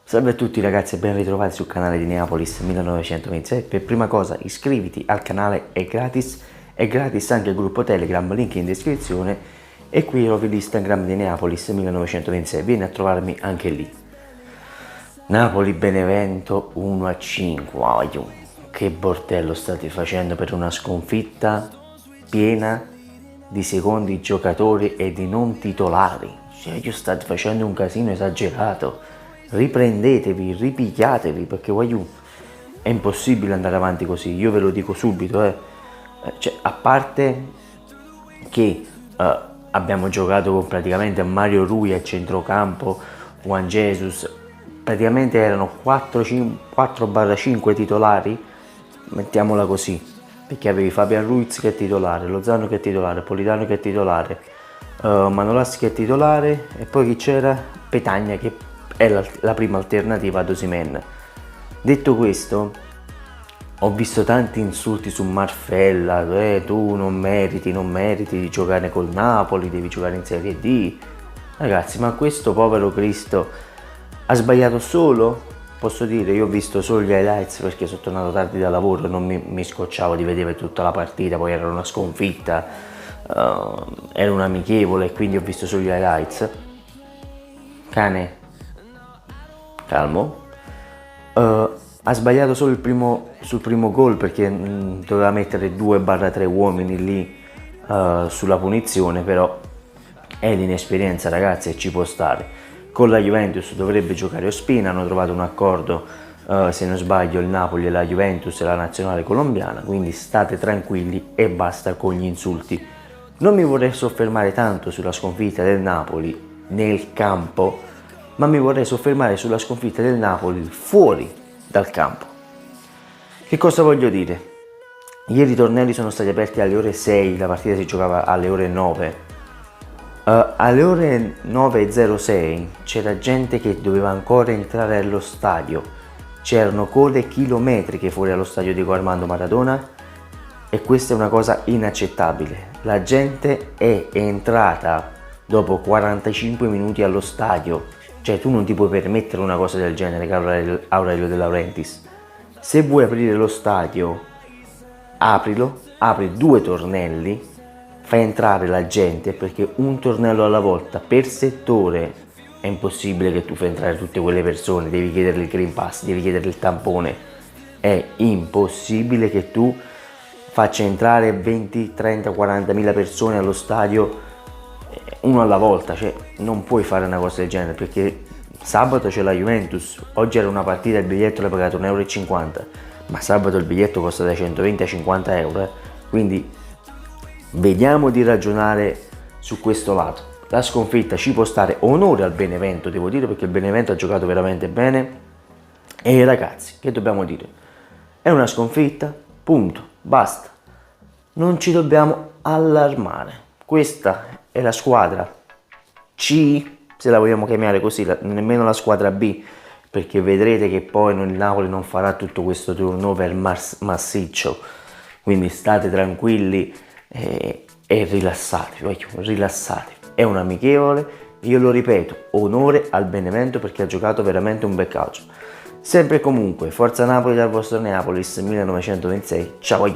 Salve a tutti ragazzi e ben ritrovati sul canale di Neapolis 1926. Per prima cosa iscriviti al canale, è gratis anche il gruppo Telegram, link in descrizione, e qui ho l'Instagram di Neapolis 1926, vieni a trovarmi anche lì. Napoli-Benevento 1-5, wow, che bordello state facendo per una sconfitta piena di secondi giocatori e di non titolari. Cioè, state facendo un casino esagerato. Riprendetevi, ripigliatevi, perché è impossibile andare avanti così, io ve lo dico subito. Cioè, a parte che abbiamo giocato con praticamente Mario Rui a centrocampo, Juan Jesus, praticamente erano 4/5 titolari, mettiamola così, perché avevi Fabian Ruiz che è titolare, Lozano che è titolare, Politano che è titolare, Manolassi che è titolare, e poi chi c'era? Petagna che è la prima alternativa ad Osimhen. Detto questo, ho visto tanti insulti su Marfella, tu non meriti di giocare col Napoli, devi giocare in Serie D. Ragazzi, ma questo povero Cristo ha sbagliato solo? Posso dire, io ho visto solo gli highlights perché sono tornato tardi da lavoro e non mi scocciavo di vedere tutta la partita, poi era una sconfitta, era un amichevole e quindi ho visto solo gli highlights. Cane, calmo. Ha sbagliato solo sul primo gol perché doveva mettere 2/3 uomini lì sulla punizione, però è l'inesperienza ragazzi e ci può stare. Con la Juventus dovrebbe giocare Ospina, hanno trovato un accordo, se non sbaglio il Napoli e la Juventus e la nazionale colombiana, quindi state tranquilli e basta con gli insulti. Non mi vorrei soffermare tanto sulla sconfitta del Napoli nel campo, ma mi vorrei soffermare sulla sconfitta del Napoli fuori dal campo. Che cosa voglio dire? Ieri i tornelli sono stati aperti alle ore 6, la partita si giocava alle ore 9. Alle ore 9:06 c'era gente che doveva ancora entrare allo stadio, c'erano code chilometriche fuori allo stadio Diego Armando Maradona e questa è una cosa inaccettabile. La gente è entrata dopo 45 minuti allo stadio. Cioè tu non ti puoi permettere una cosa del genere, caro Aurelio De Laurentiis. Se vuoi aprire lo stadio, aprilo, apri 2 tornelli, fai entrare la gente, perché un tornello alla volta per settore è impossibile che tu fai entrare tutte quelle persone, devi chiedere il Green Pass, devi chiedere il tampone. È impossibile che tu faccia entrare 20, 30, 40.000 persone allo stadio uno alla volta, cioè non puoi fare una cosa del genere, perché sabato c'è la Juventus, oggi era una partita, il biglietto l'hai pagato 1,50 €, ma sabato il biglietto costa da 120 a 50 €, quindi vediamo di ragionare su questo lato. La sconfitta ci può stare, onore al Benevento devo dire, perché il Benevento ha giocato veramente bene, e ragazzi, che dobbiamo dire? È una sconfitta, punto, basta, non ci dobbiamo allarmare. Questa è la squadra C, se la vogliamo chiamare così, nemmeno la squadra B, perché vedrete che poi il Napoli non farà tutto questo turnover massiccio, quindi state tranquilli e rilassatevi, rilassatevi. È un amichevole, io lo ripeto, onore al Benevento perché ha giocato veramente un bel calcio. Sempre e comunque, forza Napoli dal vostro Neapolis 1926, ciao a